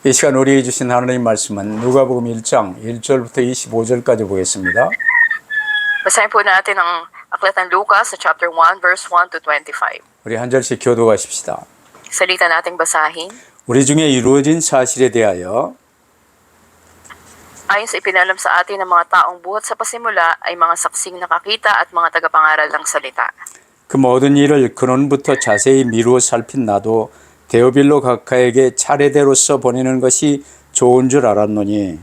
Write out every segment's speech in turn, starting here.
이 시간 우리에게 주신 하나님 말씀은 누가복음 1장 1절부터 25절까지 보겠습니다. Basahin po natin ang aklat ng Lucas sa chapter 1, verse 1 to 25. 우리 한 절씩 교도하십시다. Salita nating basahin. 우리 중에 이루어진 사실에 대하여 Ayon sa ipinalam sa atin ng mga taong buhat sa pasimula ay mga saksing nakakita at mga tagapangaral ng salita. 그 모든 일을 근원부터 자세히 미루어 살핀 나도 데오빌로 각하에게 차례대로 써보내는 것이 좋은 줄 알았노니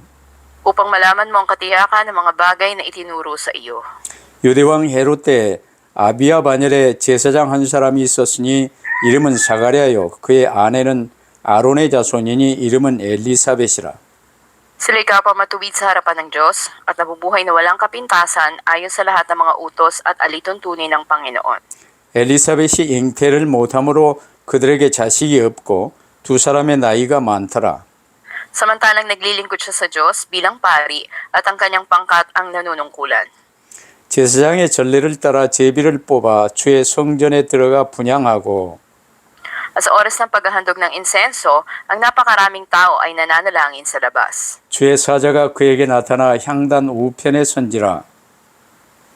Upang malaman mo ang katiyakan ng mga bagay na itinuro sa iyo. 유대왕 헤롯 때 아비야 반열에 제사장 한 사람이 있었으니 이름은 사가랴요 그의 아내는 아론의 자손이니 이름은 엘리사벳이라. Sila'y kapwa matuwid sa harapan ng Diyos at nabubuhay na walang kapintasan ayon sa lahat ng mga utos at alituntunin ng Panginoon. 엘리사벳이 잉태를 못함으로 그들에게 자식이 없고 두 사람의 나이가 많더라. Samantalang naglilingkod siya sa Diyos bilang pari at ang kanyang pangkat ang nanunungkulan. 제사장의 전례를 따라 제비를 뽑아 주의 성전에 들어가 분향하고 At sa oras ng paghahandog ng insenso, ang napakaraming tao ay nananalangin sa labas. 주의 사자가 그에게 나타나 향단 우편에 선지라.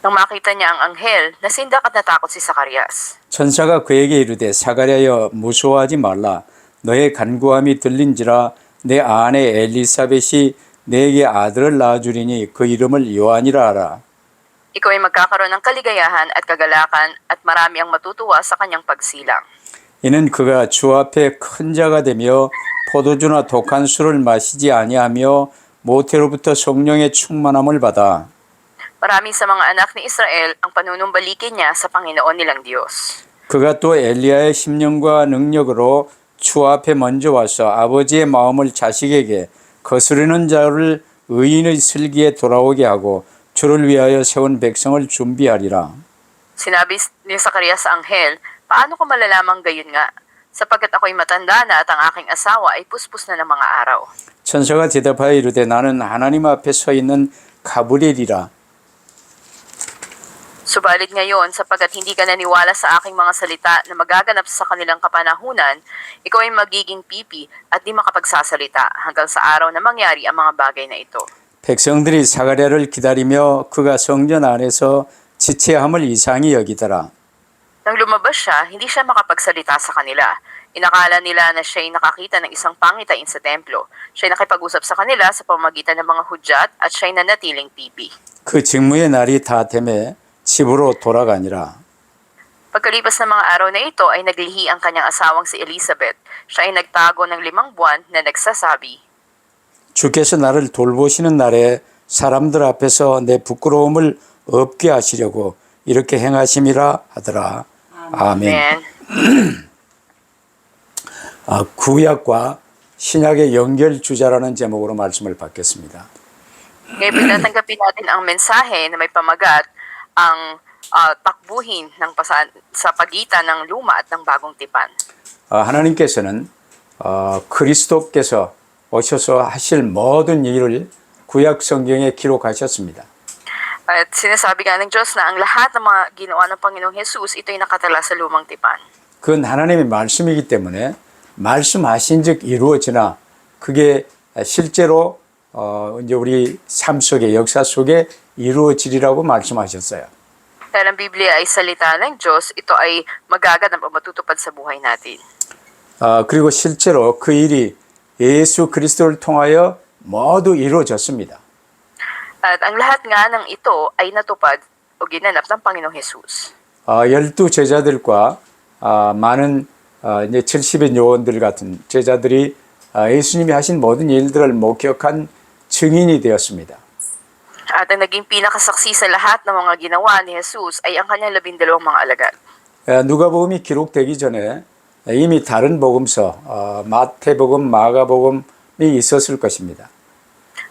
Nang makita niya ang anghel, nasindak at natakot si Zacarias. 천사가 그에게 이르되 사가랴여 무서워하지 말라. 너의 간구함이 들린지라 내 아내 엘리사벳이 내게 아들을 낳아주리니 그 이름을 요한이라 하라. Ikaw ay magkakaroon ng kaligayahan at kagalakan at marami ang matutuwa sa kanyang pagsilang. 이는 그가 주 앞에 큰 자가 되며 포도주나 독한 술을 마시지 아니하며 모태로부터 성령의 충만함을 받아 Marami sa mga anak ni Israel ang panunumbalikin niya sa Panginoon nilang Diyos. 그가 또 엘리야의 심령과 능력으로 주 앞에 먼저 와서 아버지의 마음을 자식에게 거스르는 자를 의인의 슬기에 돌아오게 하고 주를 위하여 세운 백성을 준비하리라. Sinabi ni Zacarias sa anghel, paano ko malalamang gayon nga? Sapagkat ako'y matanda na at ang aking asawa ay puspos na ng mga araw. 천사가 대답하여 이르되 나는 하나님 앞에 서 있는 가브리엘이라. Subalit ngayon, sapagkat hindi ka naniwala sa aking mga salita na magaganap sa kanilang kapanahunan, ikaw ay magiging pipi at di makapagsasalita hanggang sa araw na mangyari ang mga bagay na ito. 백성들이 사가랴를 기다리며 그가 성전 안에서 지체함을 이상히 여기더라. Nang lumabas siya, hindi siya makapagsalita sa kanila. Inakala nila na siya'y nakakita ng isang pangitain sa templo. Siya'y nakipag-usap sa kanila sa pamamagitan ng mga hudyat at siya'y nanatiling pipi. 그 직무의 날이 다 되매 집으로 돌아가니라. Pagkalipas ng mga araw na ito ay naglihi ang kanyang asawang si Elizabeth. Siya ay nagtago ng 5 buwan na nagsasabi, 주께서 나를 돌보시는 날에 사람들 앞에서 내 부끄러움을 없게 하시려고 이렇게 행하심이라 하더라. 아멘. Amen. 구약과 신약의 연결 주자라는 제목으로 말씀을 받겠습니다. Ngayon pinatanggapin natin ang mensahe na may pamagat ang takbuhin ng sa pagitan ng luma at ng bagong tipan. 하나님께서는 그리스도께서 오셔서 하실 모든 일을 구약 성경에 기록하셨습니다. At sinasabi nga ng Diyos na ang lahat ng mga ginawa ng Panginoong Jesus, ito'y nakatala sa lumang tipan. 그건 하나님의 말씀이기 때문에 말씀하신 즉 이루어지나 그게 실제로 이제 우리 삶 속에 역사 속에 이루어지리라고 말씀하셨어요. Dahil ang Biblia ay salita ng Diyos, ito ay magaganap o matutupad sa buhay natin. 그리고 실제로 그 일이 예수 그리스도를 통하여 모두 이루어졌습니다. At ang lahat nga ng ito ay natupad o ginanap ng Panginoong Jesus. 12 제자들과 많은 이제 70의 요원들 같은 제자들이 예수님이 하신 모든 일들을 목격한 증인이 되었습니다. At ang naging pinakasaksi sa lahat ng mga ginawa ni Jesus ay ang kanyang 12 mga alagad. 누가복음이 기록되기 전에 이미 다른 복음서 마태복음, 마가복음이 있었을 것입니다.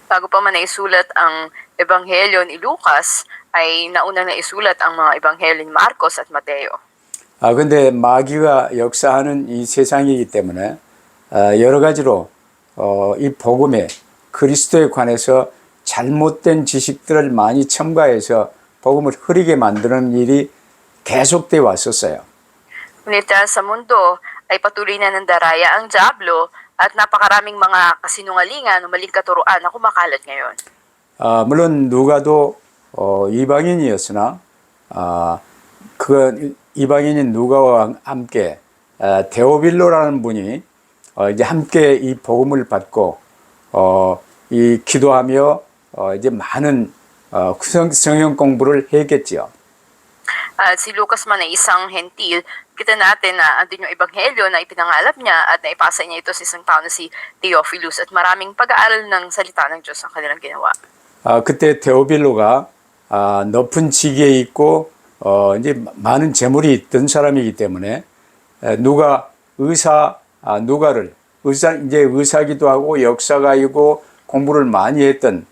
Bago pa man naisulat ang Ebanghelyo ni Lucas, ay naunang naisulat ang mga Ebanghelyo ni Marcos at Mateo. 근데 마귀가 역사하는 이 세상이기 때문에 여러 가지로 이 복음에 그리스도에 관해서 잘못된 지식들을 많이 첨가해서 복음을 흐리게 만드는 일이 계속되어 왔었어요. Ngunit dahil sa mundo ay patuloy na nandaraya ang dyablo at napakaraming mga kasinungalingan o maling katuruan na kumakalat ngayon. 물론 누가도 이방인이었으나 그 이방인인 누가와 함께 데오빌로라는 분이 이제 함께 이 복음을 받고 이 기도하며 이제 많은 성경 공부를 했겠지요. At si Lucas man ay isang hentil, kita natin na andun yung ebanghelyo na ipinangalap niya at naipasa niya ito sa isang tao na si Theophilus at maraming pag-aaral ng salita ng Diyos ang kanilang ginawa. 그때 데오빌로가 높은 직위에 있고 이제 많은 재물이 있던 사람이기 때문에 누가 누가를 이제 의사기도 하고 역사가이고 공부를 많이 했던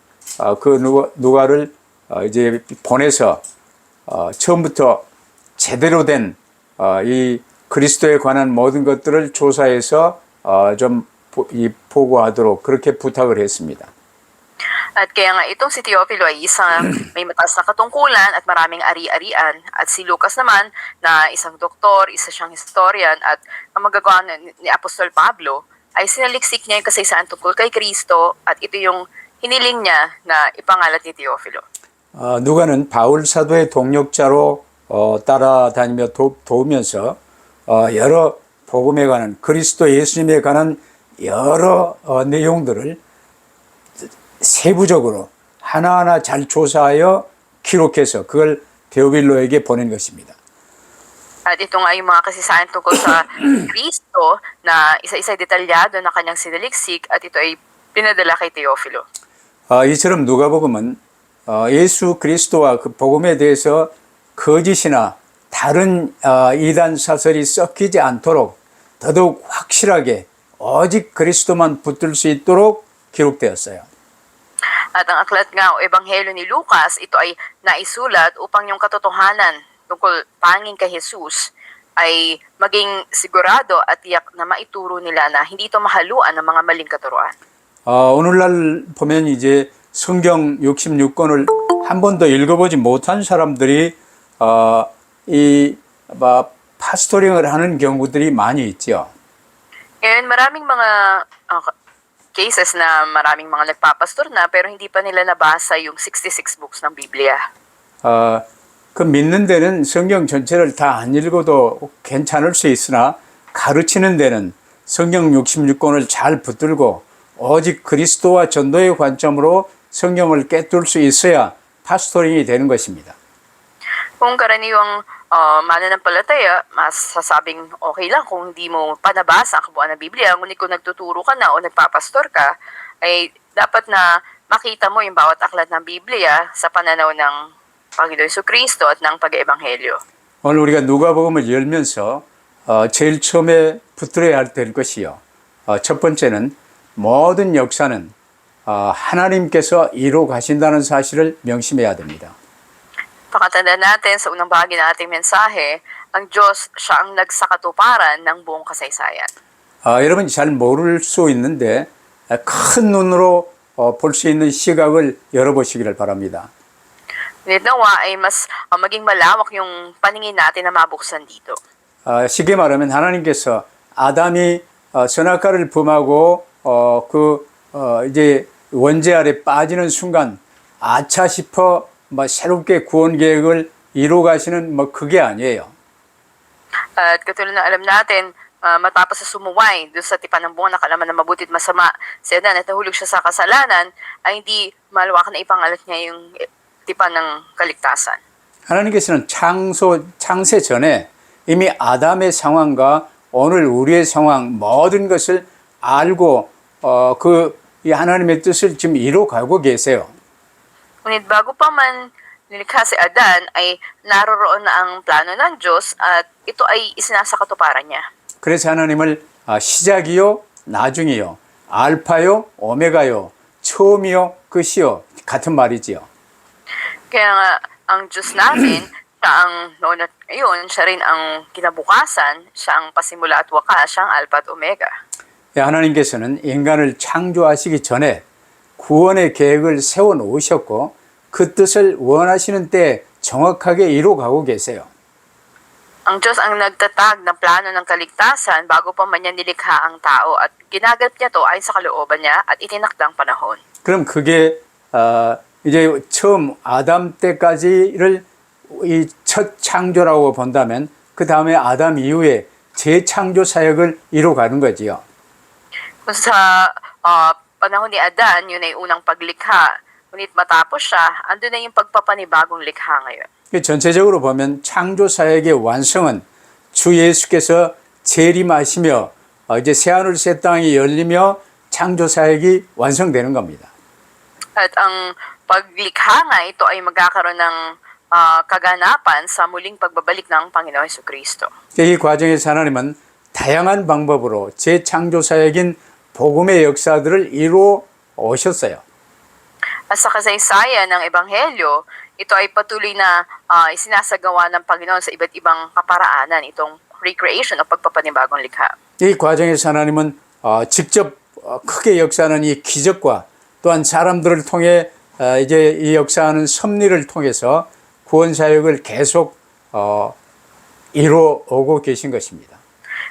그 누가를 이제 보내서 처음부터 제대로 된 이 그리스도에 관한 모든 것들을 조사해서 좀 보고하도록 그렇게 부탁을 했습니다. At kaya nga itong si Teofilo ay isang may mataas na katungkulan at maraming ari-arian. At si Lucas naman na isang doktor, isa siyang historian at ang magagawa ni Apostol Pablo ay sinaliksik niya yung kasaysayan tungkol kay Kristo at ito yung hiniling niya na ipangalat ni Teofilo. 누가는 바울 사도의 동역자로 따라다니며 도우면서 여러 복음에 관한 그리스도 예수님에 관한 여러 내용들을 세부적으로 하나하나 잘 조사하여 기록해서 그걸 데오빌로에게 보낸 것입니다. At ito nga yung mga kasaysayan tungkol sa Kristo na isa-isa detalyado na kanyang sinaliksik at ito ay pinadala kay Teofilo. 이처럼 누가복음은 예수 그리스도와 그 복음에 대해서 거짓이나 다른 이단 사설이 섞이지 않도록 더더욱 확실하게 오직 그리스도만 붙들 수 있도록 기록되었어요. At ang aklat nga o ebanghelyo ni Lucas, ito ay naisulat upang yung katotohanan tungkol panging kay Jesus ay maging sigurado at tiyak na maituro nila na hindi ito mahaluan ng mga maling katuruan. 오늘날 보면 이제 성경 66권을 한 번도 읽어보지 못한 사람들이 파스토링을 하는 경우들이 많이 있죠. Ngayon, maraming mga cases na maraming mga nagpapastor na pero hindi pa nila nabasa yung 66 books ng Biblia. 그 믿는 데는 성경 전체를 다 안 읽어도 괜찮을 수 있으나 가르치는 데는 성경 66권을 잘 붙들고 오직 그리스도와 전도의 관점으로 성경을 깨뚫을 수 있어야 파스토링이 되는 것입니다. Kung karaniwang mananampalataya, masasabing okay lang kung hindi mo panabasa ang kabuuan ng Biblia, ngunit kung nagtuturo ka na o nagpapastor ka, ay dapat na makita mo yung bawat aklat ng Biblia sa pananaw ng Panginoon Jesucristo at ng pag-ebanghelyo. 오늘 우리가 누가복음을 열면서 제일 처음에 붙들어야 될 것이요. 첫 번째는 모든 역사는 하나님께서 이루 가신다는 사실을 명심해야 됩니다. Pakatandaan natin sa unang bahagi ng ating mensahe, ang Diyos siya ang nagsakatuparan ng buong kasaysayan. 여러분이 잘 모를 수 있는데 큰 눈으로 볼 수 있는 시각을 열어보시기를 바랍니다. Ngunit nawa ay mas maging malawak yung paningin natin na mabuksan dito. 쉽게 말하면 하나님께서 아담이 선악과를 범하고 이제 원죄 아래 빠지는 순간 아차 싶어 새롭게 구원 계획을 이루 가시는 그게 아니에요. At katulad na alam natin, matapos sa sumuway doon sa tipan ng buong nakalaman na mabuti at masama, si Adan at nahulog siya sa kasalanan, ay hindi maluwakan na ipangalat niya yung tipan ng kaligtasan. 하나님께서는 창세 전에 이미 아담의 상황과 오늘 우리의 상황 모든 것을 알고 이 하나님의 뜻을 지금 이루 가고 계세요. Ngunit bago pa man nilikha si Adan, ay naroroon na ang plano ng Diyos at ito ay isinasakatuparan niya. 그래서 하나님을 시작이요, 나중이요, 알파요, 오메가요, 처음이요, 끝이요 같은 말이지요. Kaya nga, ang Diyos natin, siya ang noon at ngayon, siya rin ang kinabukasan, siya ang pasimula at wakas, siya ang Alpha at Omega. 하나님께서는 인간을 창조하시기 전에 구원의 계획을 세워놓으셨고 그 뜻을 원하시는 때 정확하게 이루어가고 계세요. Ang Diyos ang nagtatag ng plano ng kaligtasan bago pa man niya nilikha ang tao at ginaganap niya to ayon sa kalooban niya at itinakdang panahon. 그럼 그게 이제 처음 아담 때까지를 이 첫 창조라고 본다면 그 다음에 아담 이후에 재창조 사역을 이루어가는 거지요. Kung sa panahon ni Adan, yun ay unang paglikha. Ngunit matapos siya, andun na yung pagpapanibagong likha ngayon. 전체적으로 보면 창조 사역의 완성은 주 예수께서 재림하시며 이제 새하늘 새 땅이 열리며 창조 사역이 완성되는 겁니다. At ang paglikha nga, ito ay magkakaroon ng kaganapan sa muling pagbabalik ng Panginoon Jesucristo. 이 과정에서 하나님은 다양한 방법으로 재창조 사역인 복음의 역사들을 이루어 오셨어요. At sa kasaysayan ng Ebanghelyo, ito ay patuloy na isinasagawa ng Panginoon sa iba't ibang kaparaanan, itong recreation o pagpapanibagong likha. 이 과정에서 하나님은 직접 크게 역사하는 이 기적과 또한 사람들을 통해 이제 이 역사하는 섭리를 통해서 구원 사역을 계속 이루어 오고 계신 것입니다.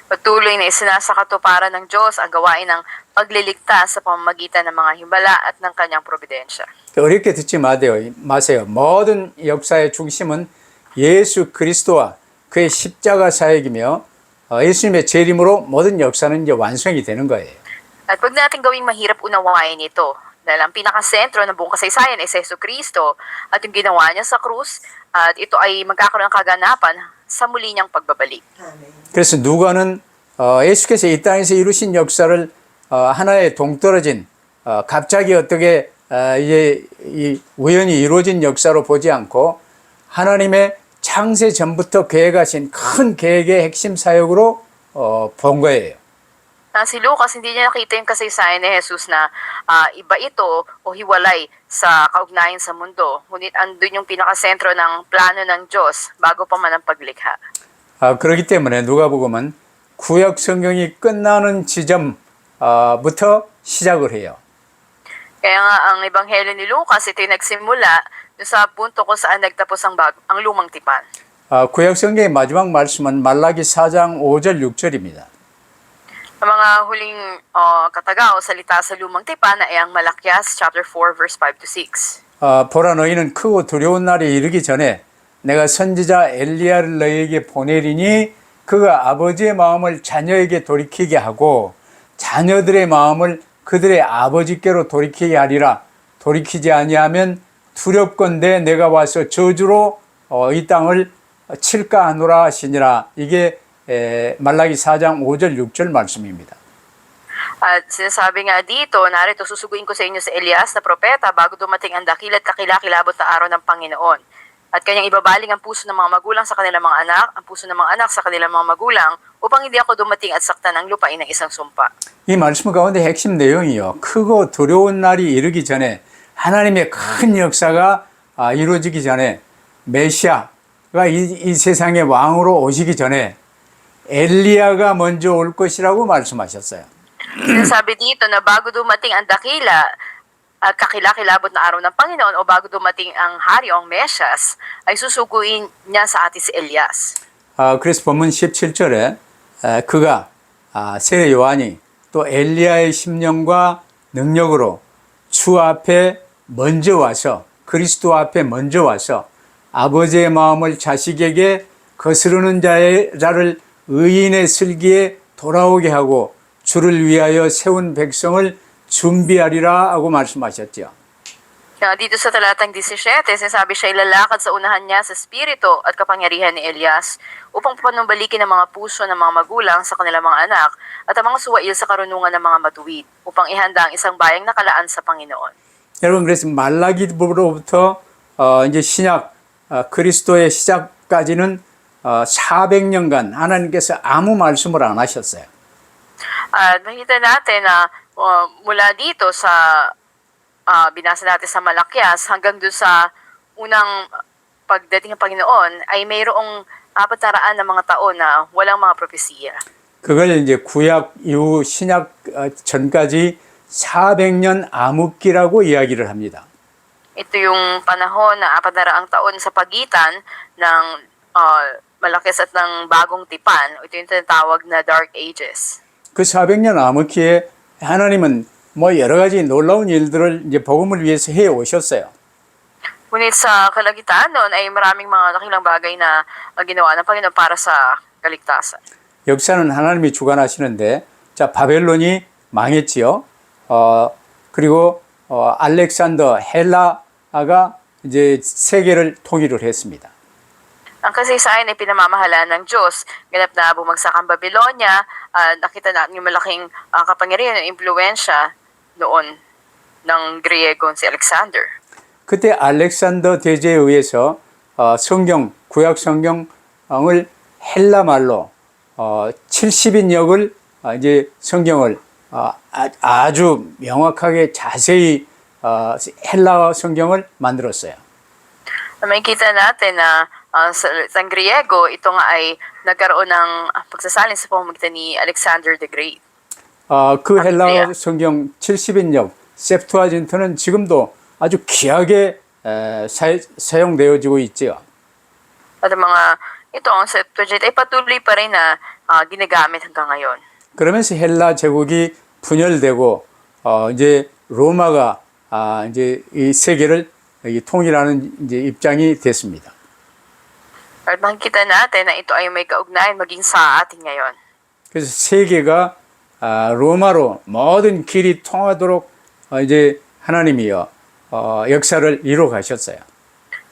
Patuloy na isinasakatuparan ng Diyos ang gawain ng pagliligtas sa pamamagitan ng mga himala at ng kanyang providensya. 어렵게 듣지 마세요. 모든 역사의 중심은 예수 그리스도와 그의 십자가 사역이며 예수님의 재림으로 모든 역사는 이제 완성이 되는 거예요. At pag natin gawing mahirap unawain ito, dahil ang pinakasentro ng buong kasaysayan ay si Jesucristo at yung ginawa niya sa krus, at ito ay magkakaroon ng kaganapan sa muli niyang pagbabalik. 그래서 누가는 예수께서 이 땅에서 이루신 역사를 하나의 동떨어진 갑자기 어떻게 이제 이 우연히 이루어진 역사로 보지 않고 하나님의 창세 전부터 계획하신 큰 계획의 핵심 사역으로 본 거예요. Si Lucas, hindi niya nakita yung kasaysayan ni Jesus na iba ito o hiwalay sa kaugnayan sa mundo. Ngunit andun yung pinakasentro ng plano ng Diyos bago pa man ang paglikha. 그렇기 때문에 누가복음은 구약 성경이 끝나는 지점부터 시작을 해요. Kaya nga ang Ebanghelyo ni Lucas, ito yung nagsimula doon sa punto kung saan nagtapos ang lumang tipan. 구약 성경의 마지막 말씀은 말라기 4장 5절 6절입니다. Ang mga huling katagaw salita sa lumang tipan ay ang Malakias chapter 4 verse 5 to 6. 보라 너희는 크고 두려운 날이 이르기 전에 내가 선지자 엘리야를 너희에게 보내리니 그가 아버지의 마음을 자녀에게 돌이키게 하고 자녀들의 마음을 그들의 아버지께로 돌이키게 하리라. 돌이키지 아니하면 두렵건대 내가 와서 저주로 이 땅을 칠까 하노라 하시니라. 이게 말라기 4장 5절 6절 말씀입니다. At sinasabi nga dito, narito susuguin ko sa inyo si Elias na propeta bago dumating ang dakilat kakilakilabot na araw ng Panginoon. At kanyang ibabaling ang puso ng mga magulang sa kanilang mga anak, ang puso ng mga anak sa kanilang mga magulang, upang hindi ako dumating at saktan ng lupain ng isang sumpa. 이 말씀 가운데 핵심 내용이요. 크고 두려운 날이 이르기 전에 하나님의 큰 역사가 이루어지기 전에 메시아가 이 세상의 왕으로 오시기 전에 엘리야가 먼저 올 것이라고 말씀하셨어요. Sinasabi dito na bago dumating ang dakila, kakilakilabot na araw ng Panginoon o bago dumating ang hari o ang Mesyas, ay susuguin niya sa atin si Elias. 그래서 본문 17절에 그가 세례 요한이 또 엘리야의 심령과 능력으로 주 앞에 먼저 와서 그리스도 앞에 먼저 와서 아버지의 마음을 자식에게 거스르는 자를 의인의 슬기에 돌아오게 하고 주를 위하여 세운 백성을 준비하리라 하고 말씀하셨죠. Dito sa talatang 17, sinasabi siya ilalakad sa unahan niya sa spirito at kapangyarihan ni Elias upang panumbalikin ang mga puso ng mga magulang sa kanilang mga anak at ang mga suwail sa karunungan ng mga matuwid upang ihanda ang isang bayang nakalaan sa Panginoon. 여러분 그래서 말라기로부터 이제 신약 그리스도의 시작까지는 400년간 하나님께서 아무 말씀을 안 하셨어요. At makita natin na mula dito sa binasa natin sa Malakias hanggang doon sa unang pagdating ng Panginoon ay mayroong 400 na mga taon na walang mga propesiya. 그걸 이제 구약 이후 신약 전까지 400년 암흑기라고 이야기를 합니다. Ito yung panahon na 400 taon sa pagitan ng Malakis at ng bagong tipan, ito yung tinatawag na Dark Ages. 그 400년 암흑기에 하나님은 뭐 여러 가지 놀라운 일들을 이제 복음을 위해서 해 오셨어요. Ngunit sa kalagitan noon ay maraming mga dakilang bagay na ginawa ng Panginoon para sa kaligtasan. 역사는 하나님이 주관하시는데, 자, 바벨론이 망했지요. 그리고 알렉산더 헬라가 이제 세계를 통일을 했습니다. Ang kasaysayan ay pinamamahalaan ng Diyos. Ganap na bumagsak ang Babylonia, nakita natin yung malaking kapangyarihan ng impluensya noon ng Griego si Alexander. 그때 알렉산더 대제에 의해서 성경, 구약 성경을 헬라 말로 70인역을 이제 성경을 아주 명확하게 자세히 헬라 성경을 만들었어요. Makikita natin na sa Griego, ito nga ay nagkaroon ng pagsasalin sa pamamagitan ni Alexander the Great. 그 헬라 성경 70인역 septuagint는 지금도 아주 귀하게 사용되어지고 있지요. At ang ito ang Septuagint ay patuloy pa rin na ginagamit hanggang ngayon. 그러면서 헬라 제국이 분열되고 이제 로마가 이제 이 세계를 통일하는 이제 입장이 됐습니다. At makikita natin na ito ay may kaugnayan maging sa atin ngayon. 그래서 세계가 로마로 모든 길이 통하도록 이제 하나님이요 역사를 이루어 가셨어요.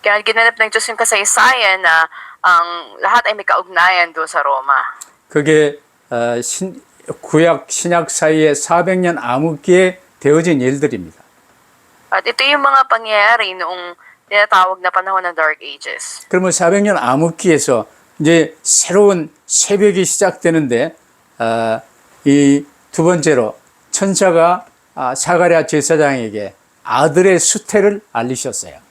Kaya ginanap ng Diyos yung kasaysayan na ang lahat ay may kaugnayan doon sa Roma. 그게 구약 신약 사이에 400년 암흑기에 되어진 일들입니다. At ito yung mga pangyayari noong tinatawag na panahon ng Dark Ages. 그러면 400년 암흑기에서 이제 새로운 새벽이 시작되는데 이 두 번째로 천사가 사가랴 제사장에게 아들의 수태를 알리셨어요.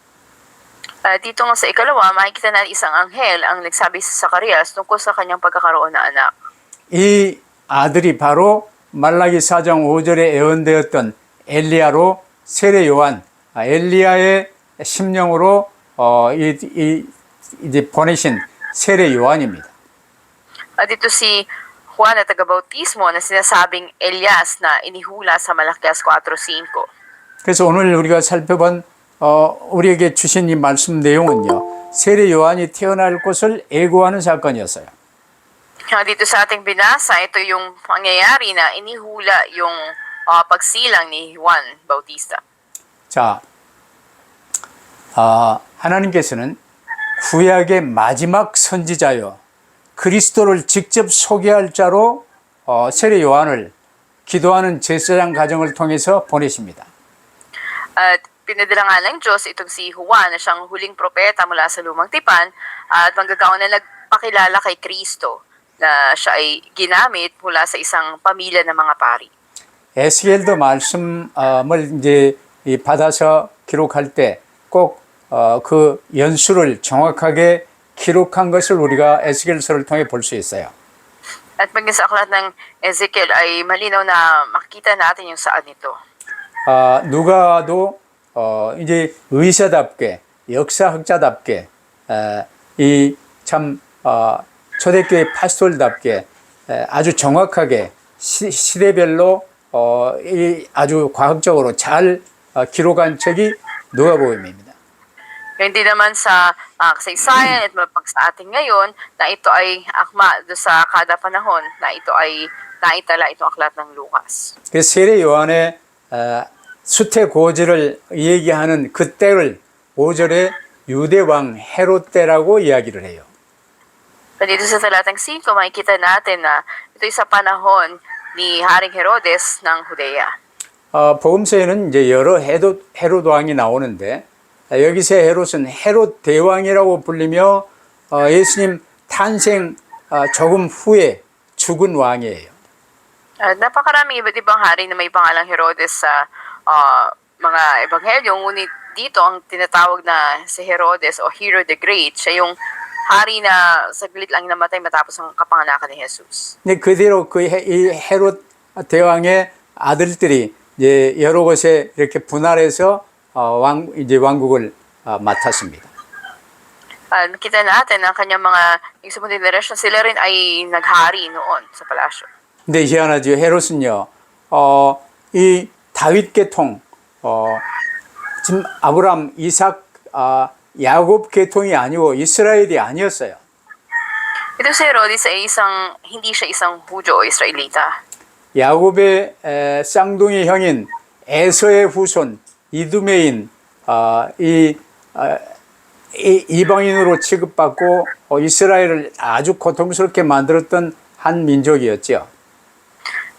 Dito nga sa ikalawa, makikita na isang anghel ang nagsabi sa Zacarias tungkol sa kanyang pagkakaroon na anak. 이 아들이 바로 말라기 4장 5절에 예언되었던 엘리야로 세례 요한, 엘리야의 심령으로 이제 보내신 세례 요한입니다. At ito si Juan na taga-bautismo na sinasabing Elias na inihula sa Malakias 4:5. 그래서 오늘 우리가 살펴본 우리에게 주신 이 말씀 내용은요, 세례 요한이 태어날 것을 예고하는 사건이었어요. Dito sa ating binasa, ito yung pangyayari na inihula yung pagsilang ni Juan Bautista. 자, 하나님께서는 구약의 마지막 선지자요, 그리스도를 직접 소개할 자로 세례 요한을 기도하는 제사장 가정을 통해서 보내십니다. At pinadala nga ng Diyos itong si Juan na siyang huling propeta mula sa lumang tipan at manggagawa na nagpakilala kay Kristo na siya ay ginamit mula sa isang pamilya ng mga pari. 에스겔도 말씀을 이제 받아서 기록할 때 꼭 그 연수를 정확하게 기록한 것을 우리가 에스겔서를 통해 볼 수 있어요. At pag sa aklat ng Ezekiel ay malinaw na makita natin yung saan ito. 누가도 이제 의사답게 역사학자답게 이 참 초대교회 파스톨답게 아주 정확하게 시대별로 이 아주 과학적으로 잘 기록한 책이 누가복음입니다. Hindi naman sa kasaysayan at mapag sa atin ngayon na ito ay akma do sa kada panahon na ito ay naitala itong aklat ng Lucas. 그 세례 요한의 수태 고지를 얘기하는 그 때를 5절에 유대 왕 헤롯 때라고 이야기를 해요. Dito sa talatang 5, makikita natin na ito ay sa panahon ni Haring Herodes ng Judea. 복음서에는 이제 여러 헤롯 왕이 나오는데 여기서 헤롯은 헤롯 대왕이라고 불리며 예수님 탄생 조금 후에 죽은 왕이에요. Napakaraming iba't ibang hari na may pangalang Herodes sa mga ebanghelyo, ngunit dito ang tinatawag na si Herodes o Herod the Great, siya yung hari na saglit lang namatay matapos ang kapanganakan ni Jesus. 근데 그대로 이 헤롯 대왕의 아들들이 이제 여러 곳에 이렇게 분할해서 이제 왕국을 맡았습니다. Nakita natin ang kanyang mga yung sumunod na generasyon, sila rin ay naghari noon sa palasyo. 근데 희한하죠. 헤롯은요, 이 다윗 계통, 지금 아브람, 이삭, 야곱 계통이 아니고 이스라엘이 아니었어요. Ito si Herodes ay hindi siya isang Hudyo o Israelita. 야곱의 쌍둥이 형인 에서의 후손 이두메인 이방인으로 취급받고 이스라엘을 아주 고통스럽게 만들었던 한 민족이었죠.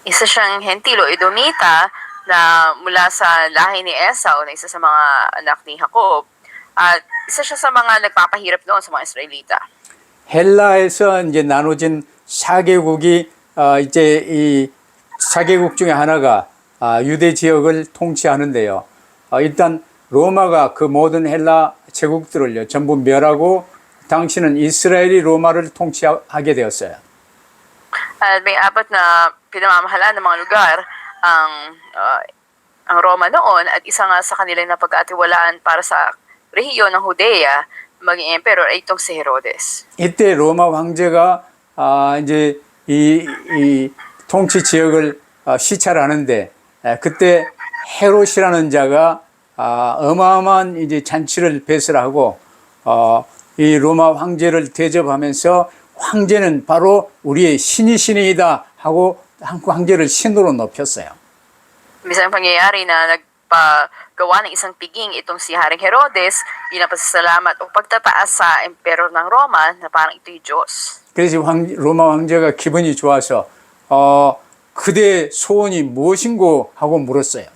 Isa siyang Hentilo, Edomita, na mula sa lahi ni Esau, na isa sa mga anak ni Jacob. At isa siya sa mga nagpapahirap noon sa mga Israelita. 헬라에서 이제 나눠진 4개국이 이제 이 4개국 중에 하나가 유대 지역을 통치하는데요. 일단 로마가 그 모든 헬라 제국들을요 전부 멸하고 당시는 이스라엘이 로마를 통치하게 되었어요. At may apat na pinamamahalaan ng mga lugar ang Roma noon at isa nga sa kanilang napag-atiwalaan para sa rehiyon ng Judea maging emperor ay itong si Herodes. 이때 로마 황제가 이제 이 통치 지역을 시찰하는데 그때 헤롯이라는 자가 어마어마한 이제 잔치를 배설하고 이 로마 황제를 대접하면서 황제는 바로 우리의 신이다 하고 황제를 신으로 높였어요. Isang pangyayari na nagpagawa ng isang piging itong si Haring Herodes bilang pasasalamat o pagtataas sa emperor ng Roma na parang ito'y Diyos. 그래서 로마 황제가 기분이 좋아서 그대의 소원이 무엇인고 하고 물었어요.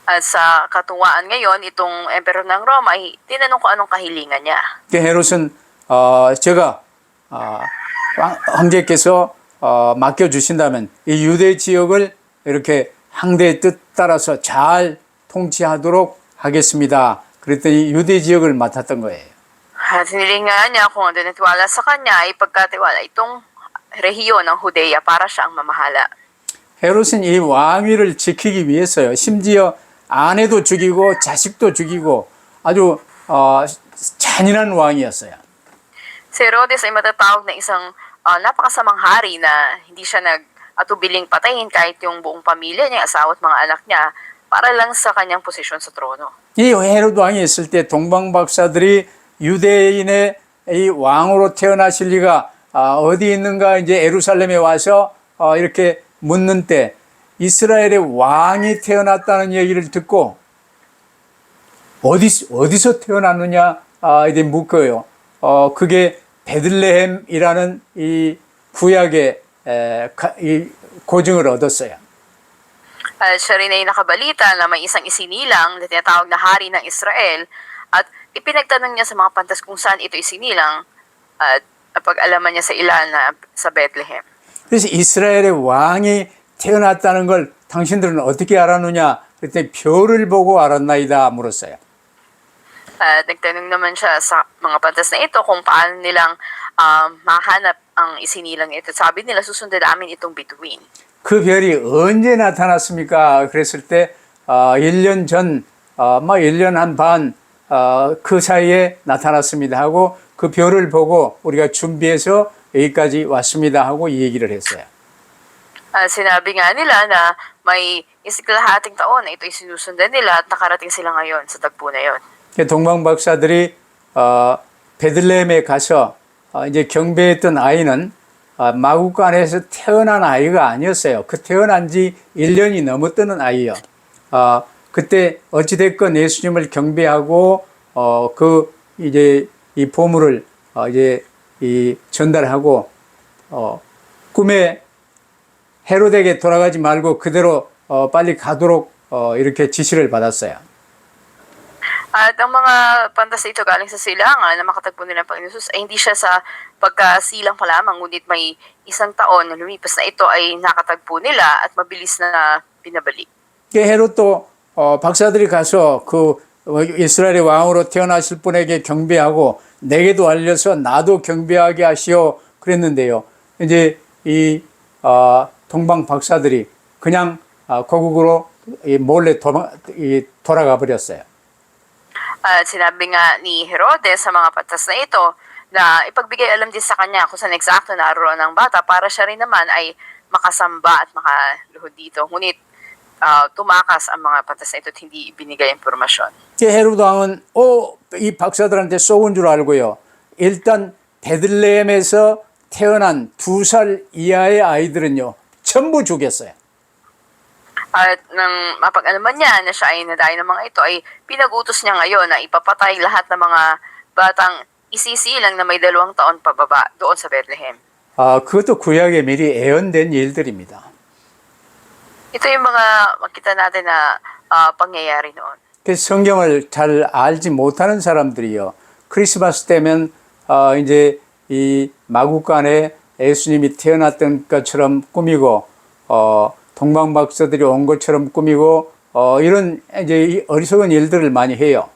At sa katuwaan ngayon, itong emperor ng Roma ay tinanong ko anong kahilingan niya. 헤롯은 제가 황제께서 맡겨주신다면 이 유대 지역을 이렇게 황제의 뜻 따라서 잘 통치하도록 하겠습니다. 그랬더니 유대 지역을 맡았던 거예요. At hinilingan niya kung ano natiwala sa kanya ay pagkatiwala itong rehiyon ng Judea para siya ang mamahala. 헤롯은 이 왕위를 지키기 위해서요. 심지어 아내도 죽이고 자식도 죽이고 아주 잔인한 왕이었어요. Si Herodes ay matatawag na isang napakasamang hari na hindi siya nag-atubiling patayin kahit yung buong pamilya niya, asawa at mga anak niya para lang sa kanyang posisyon sa trono. 이 헤롯 왕이 있을 때 동방 박사들이 유대인의 이 왕으로 태어나실 리가 어디 있는가 이제 예루살렘에 와서 이렇게 묻는 때 이스라엘의 왕이 태어났다는 얘기를 듣고 어디서 태어났느냐 이제 묻고요. 그게 베들레헴이라는 이 구약의 이 고증을 얻었어요. Siya rin ay nakabalita na may isang isinilang na tinatawag na hari ng Israel at ipinagtanong niya sa mga pantas kung saan ito isinilang at pag-alaman niya sa ilan na sa Bethlehem. 그래서 이스라엘의 왕이 태어났다는 걸 당신들은 어떻게 알았느냐? 그랬더니 별을 보고 알았나이다 물었어요. At nagtanong naman siya sa mga pantas na ito kung paano nilang mahanap ang isinilang ito. Sabi nila, susundan namin itong bituin. 그 별이 언제 나타났습니까? 그랬을 때 1년 전, 1년 한 반 그 사이에 나타났습니다 하고 그 별을 보고 우리가 준비해서 여기까지 왔습니다 하고 이 얘기를 했어요. Sinabi nga nila na may isikalahating taon na ito'y sinusundan nila at nakarating sila ngayon sa tagpo na yon. 동방 박사들이 베들레헴에 가서 이제 경배했던 아이는 마구간에서 태어난 아이가 아니었어요. 그 태어난 지 1년이 넘었던 아이요. 그때 어찌됐건 예수님을 경배하고 그 이제 이 보물을 이제 이 전달하고 꿈에 헤롯에게 돌아가지 말고 그대로 빨리 가도록 이렇게 지시를 받았어요. At ang mga pantas na ito galing sa silangan na makatagpo nila ng Panginoon Jesus ay hindi siya sa pagkasilang pa lamang, ngunit may isang taon na lumipas na ito ay nakatagpo nila at mabilis na binabalik. 헤롯도 박사들이 가서 그 이스라엘의 왕으로 태어나실 분에게 경배하고 내게도 알려서 나도 경배하게 하시오 그랬는데요. 이제 이 동방 박사들이 그냥 고국으로 몰래 돌아가 버렸어요. At sinabi nga ni Herodes sa mga patas na ito na ipagbigay alam din sa kanya kung saan eksakto naroon ang bata para siya rin naman ay makasamba at makaluhod dito. Ngunit tumakas ang mga patas na ito at hindi ibinigay impormasyon. 헤로드 왕은 이 박사들한테 쏘은 줄 알고요. 일단 베들레헴에서 태어난 2살 이하의 아이들은요. 전부 죽였어요. At nang mapag-alaman niya na siya ay nadayo ng mga ito, ay pinag-utos niya ngayon na ipapatay lahat ng mga batang isisilang na may 2 taon pababa doon sa Bethlehem. 그것도 구약에 미리 예언된 일들입니다. Ito yung mga makita natin na pangyayari noon. 그래서 성경을 잘 알지 못하는 사람들이요. 크리스마스 때면 이제 이 마구간에 예수님이 태어났던 것처럼 꾸미고 동방박사들이 온 것처럼 꾸미고 이런 이제 어리석은 일들을 많이 해요.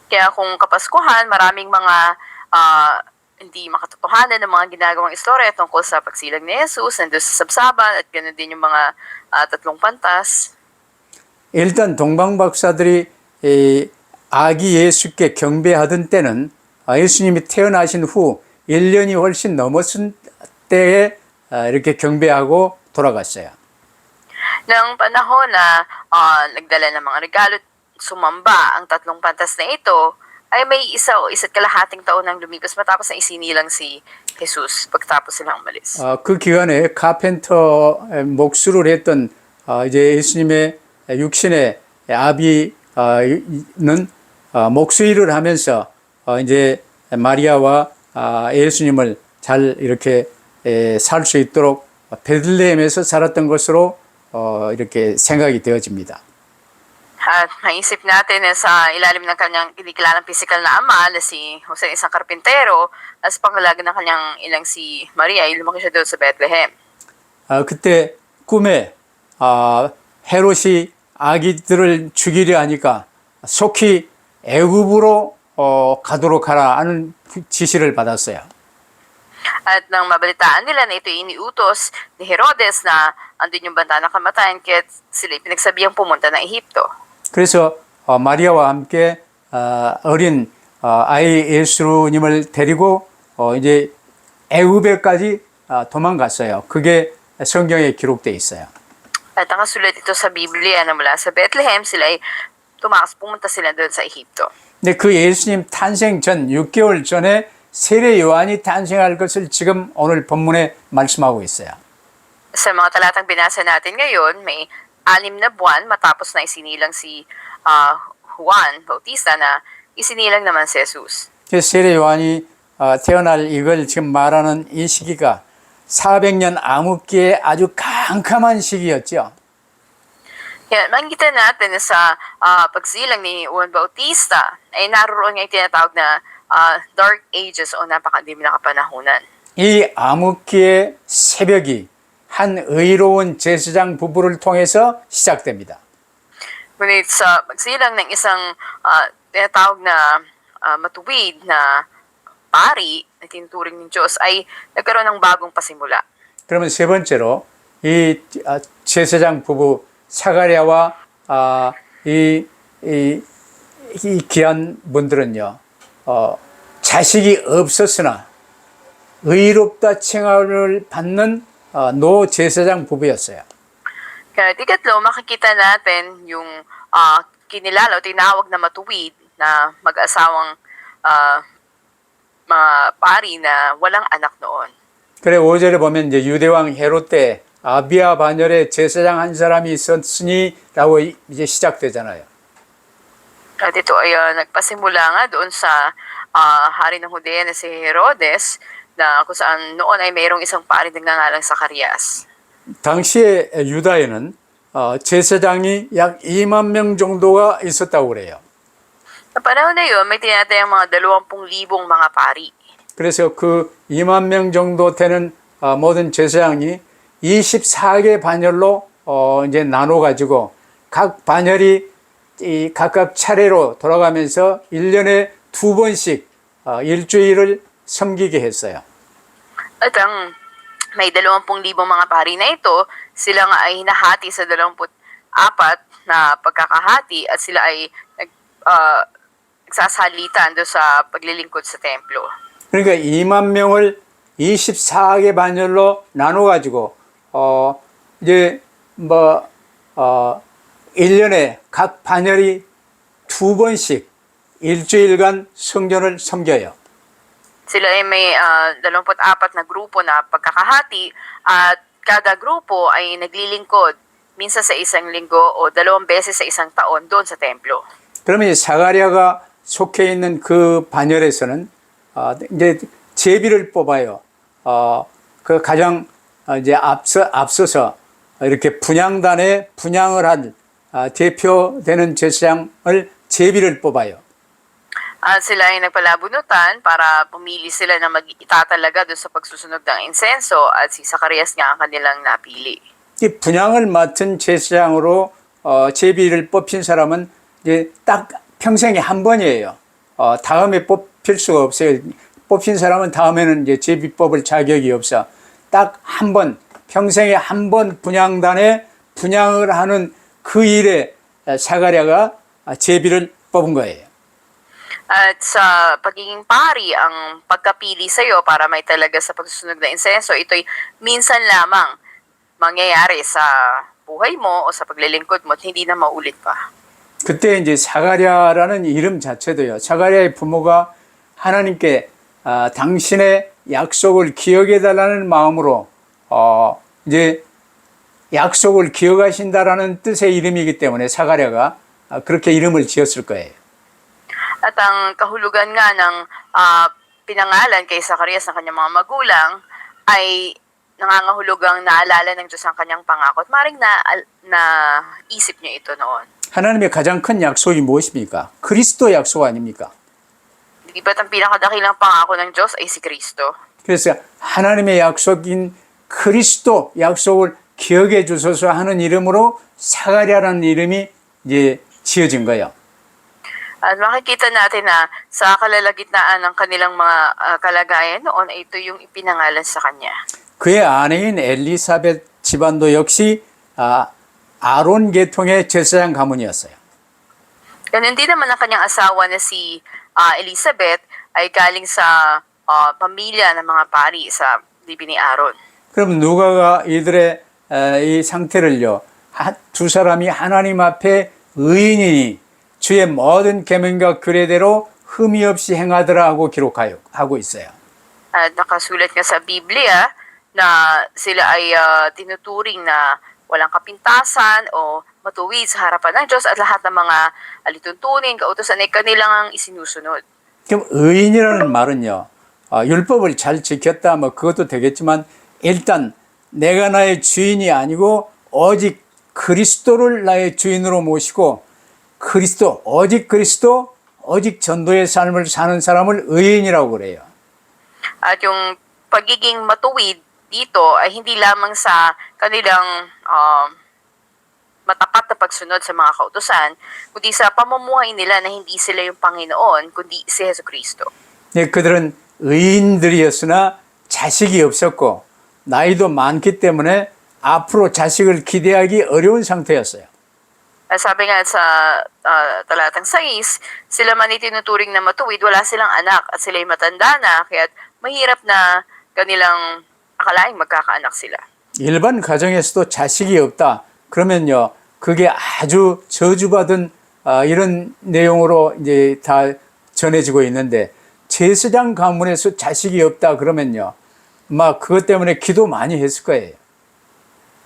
Kaya kung Kapaskuhan, maraming mga hindi makatotohanan ng mga ginagawang istorya tungkol sa pagsilang ni Jesus, nandun sa sabsaban, at ganoon din yung mga 3 pantas. 일단 동방박사들이 이 아기 예수께 경배하던 때는 예수님이 태어나신 후 1년이 훨씬 넘었을 때에 이렇게 경배하고 돌아갔어요. Nang panahon na nagdala ng mga regalo at sumamba ang 3 pantas na ito, ay may 1.5 taon nang lumipas matapos na isinilang si Jesus pagtapos silang umalis. 그 기간에 카펜터 목수를 했던 이제 예수님의 육신의 아비는 목수 일을 하면서 이제 마리아와 예수님을 잘 이렇게 살 수 있도록 베들레헴에서 살았던 것으로 이렇게 생각이 되어집니다. At maisip natin na sa ilalim ng kanyang kinikilalang pisikal na ama na si Jose, isang karpintero, at sa pangalaga ng kanyang ilang si Maria, ay lumaki siya doon sa Bethlehem. 그때 꿈에 헤롯이 아기들을 죽이려 하니까 속히 애굽으로 가도록 하라 하는 지시를 받았어요. At nang mabalitaan nila na ito iniutos ni Herodes na andun yung banta ng kamatayan, kaya sila pinagsabihang pumunta ng Ehipto. 그래서 마리아와 함께 어린 아이 예수님을 데리고 이제 애굽에까지 도망갔어요. 그게 성경에 기록되어 있어요. At nakasulat ito sa Biblia na mula sa Bethlehem, sila ay pumunta sila doon sa Ehipto. 근데 그 예수님 탄생 전 6개월 전에 세례 요한이 탄생할 것을 지금 오늘 본문에 말씀하고 있어요. Sa mga talatang binasa natin ngayon, may 6 na buwan matapos na isinilang si Juan Bautista na isinilang naman si Jesus. 세례 요한이 태어날 이걸 지금 말하는 이 시기가 400년 암흑기에 아주 캄캄한 시기였죠. Kaya makikita natin na sa pagsilang ni Juan Bautista ay naroon nga yung tinatawag na Dark Ages o napakadilim na kapanahunan. 이 암흑기의 새벽이 한 의로운 제사장 부부를 통해서 시작됩니다. Ngunit sa pagsilang ng isang tinatawag na matuwid na pari na tinuturing ng Diyos ay nagkaroon ng bagong pasimula. 그러면 세 번째로 이 제사장 부부 사가랴와 이 귀한 분들은요, 자식이 없었으나 의롭다 칭함을 받는 노 제사장 부부였어요. Kaya ikatlo, makikita natin yung kinilala o tinawag na matuwid na mag-asawang mga pari na walang anak noon. 그래 5절에 보면 이제 유대왕 헤롯 때 아비야 반열에 제사장 한 사람이 있었으니라고 이제 시작되잖아요. At ito ay nagpasimula nga doon sa hari ng Judea na si Herodes, na kung saan noon ay mayroong isang pari na nangangalang Zacarias. 당시에 유다에는 제사장이 약 2만 명 정도가 있었다고 그래요. Sa panahon na yun, may tinatayang mga 20,000 mga pari. 그래서 그 2만 명 정도 되는 모든 제사장이 24개 반열로 이제 나눠 가지고 각 반열이 각각 차례로 돌아가면서 1년에 2번씩 일주일을 섬기게 했어요. At ang may 20,000 mga pari na ito, sila nga ay hinahati sa 24 na pagkakahati, at sila ay nagsasalitan doon sa paglilingkod sa templo. 그러니까 2만 명을 24개 반열로 나눠 가지고 이제 1년에 각 반열이 2번씩 일주일간 성전을 섬겨요. Sila ay may 24 na grupo na pagkakahati at kada grupo ay naglilingkod minsan sa isang linggo o 2 beses sa isang taon doon sa templo. 그러면 이 사가랴가 속해 있는 그 반열에서는 이제 제비를 뽑아요. 그 가장 이제 앞서서 이렇게 분향단에 분향을 한 대표되는 제사장을 제비를 뽑아요. At sila ay nagpalabunutan para pumili sila na mag-itatalaga doon sa pagsusunog ng insenso at si Zacarias nga ang kanilang napili. 이 분향을 맡은 제사장으로 제비를 뽑힌 사람은 이제 딱 평생에 한 번이에요. 다음에 뽑힐 수가 없어요. 뽑힌 사람은 다음에는 이제 제비 뽑을 자격이 없어. 딱 한 번, 평생에 한 번 분향단에 분향을 하는 그 일에 사가랴가 제비를 뽑은 거예요. At sa pagiging pari, ang pagkapili sa iyo para may talaga sa pagsusunog ng insenso, ito'y minsan lamang mangyayari sa buhay mo o sa paglilingkod mo at hindi na maulit pa. 그때 이제 사가랴라는 이름 자체도요. 사가랴의 부모가 하나님께 당신의 약속을 기억해 달라는 마음으로 이제 약속을 기억하신다라는 뜻의 이름이기 때문에 사가랴가 그렇게 이름을 지었을 거예요. At ang kahulugan nga ng pinangalan kay Zacarias ng kanyang mga magulang ay nangangahulugang naalala ng Diyos ang kanyang pangako at maring naisip niya ito noon. 하나님의 가장 큰 약속이 무엇입니까? 그리스도 약속 아닙니까? Di ba't ang pinakadakilang pangako ng Diyos ay si Kristo? 그래서 하나님의 약속인 그리스도 약속을 기억해 주소서 하는 이름으로 사가랴라는 이름이 이제 지어진 거예요. At makikita natin na sa kalalagitnaan ng kanilang mga kalagayan noon ay ito yung ipinangalan sa kanya. 그의 아내인 엘리사벳 집안도 역시 아론 계통의 제사장 가문이었어요. Ganun din naman ang kanyang asawa na si Elizabeth ay galing sa pamilya ng mga pari sa libi ni Aaron. 그럼 누가가 이들의 이 상태를요, 두 사람이 하나님 앞에 의인이니 주의 모든 계명과 규례대로 흠이 없이 행하더라 하고 기록하고 있어요. At nakasulat nga sa Biblia na sila ay tinuturing na walang kapintasan o matuwid sa harapan ng Diyos at lahat ng mga alituntunin, kautusan ay kanilang isinusunod. 그럼 의인이라는 말은요, 율법을 잘 지켰다 뭐 그것도 되겠지만 일단 내가 나의 주인이 아니고 오직 그리스도를 나의 주인으로 모시고 오직 그리스도, 오직 전도의 삶을 사는 사람을 의인이라고 그래요. At yung pagiging matuwid dito ay hindi lamang sa kanilang matapat na pagsunod sa mga kautusan, kundi sa pamumuhay nila na hindi sila yung Panginoon, kundi si Jesucristo. 네, 그들은 의인들이었으나 자식이 없었고 나이도 많기 때문에 앞으로 자식을 기대하기 어려운 상태였어요. Sabi nga sa talatang 6, sila man itinuturing na matuwid, wala silang anak at sila'y matanda na, kaya mahirap na kanilang akalaing magkakaanak sila. 일반 가정에서도 자식이 없다. 그러면요, 그게 아주 저주받은 이런 내용으로 이제 다 전해지고 있는데 제사장 가문에서 자식이 없다 그러면요, 막 그것 때문에 기도 많이 했을 거예요.